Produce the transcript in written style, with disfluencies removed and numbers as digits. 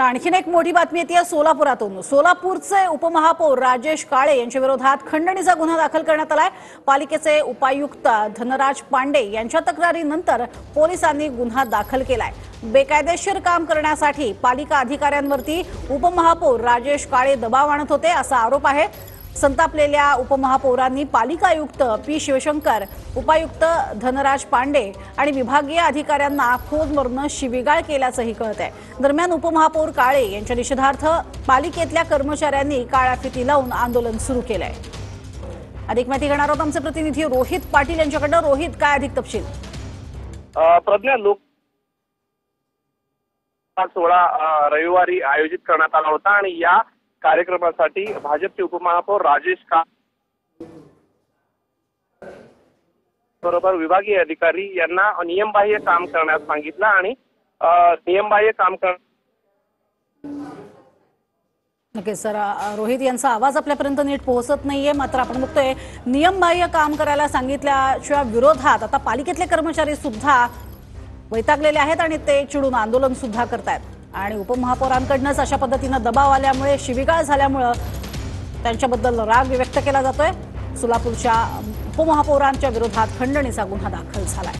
आणखीन एक मोठी बातमी येते सोलापुरातून। सोलापूरचे उपमहापौर राजेश काळे यांच्या विरोधात खंडणीचा गुन्हा दाखल करण्यात आलाय। पालिकेचे उपायुक्त धनराज पांडे यांच्या तक्रारीनंतर पोलिसांनी गुन्हा दाखल केलाय। बेकायदेशीर काम करण्यासाठी पालिका अधिकाऱ्यांवरती उपमहापौर राजेश काळे दबाव आणत होते असा आरोप आहे। संतापलेल्या उपमहापौरांनी पालिका आयुक्त पी शिवशंकर, उपायुक्त धनराज पांडे आणि विभागीय अधिकाऱ्यांना खोदमरून शिवीगाळ केल्याचंही कळत आहे। दरम्यान उपमहापौर काळे यांच्या निषेधार्थ पालिकेतल्या कर्मचाऱ्यांनी काळ्या फिती लावून आंदोलन सुरू केलंय। अधिक माहिती घेणार आहोत आमचे प्रतिनिधी रोहित पाटील यांच्याकडून। रोहित, काय अधिक तपशील? प्रज्ञा, लोक 16 रविवारी आयोजित करण्यात आला होता आणि या कार्यक्रमासाठी भाजपचे उपमहापौर राजेश काळे बरोबर विभागीय अधिकारी यांना नियमबाह्य काम करण्यास सांगितलं आणि नियमबाह्य काम नक्कीच सर, रोहित यांचा आवाज आपल्यापर्यंत नीट पोहोचत नाहीये। मात्र आपण बघतोय नियमबाह्य काम करायला सांगितल्याच्या विरोधात आता पालिकेतले कर्मचारी सुद्धा वैतागलेले आहेत आणि ते चिडून आंदोलन सुद्धा करतायत आणि उपमहापौरांकडूनच अशा पद्धतीने दबाव आल्यामुळे, शिवीगाळ झाल्यामुळे त्यांच्याबद्दल राग व्यक्त केला जातोय। सोलापूरच्या उपमहापौरांच्या विरोधात खंडणीचा गुन्हा दाखल झालाय।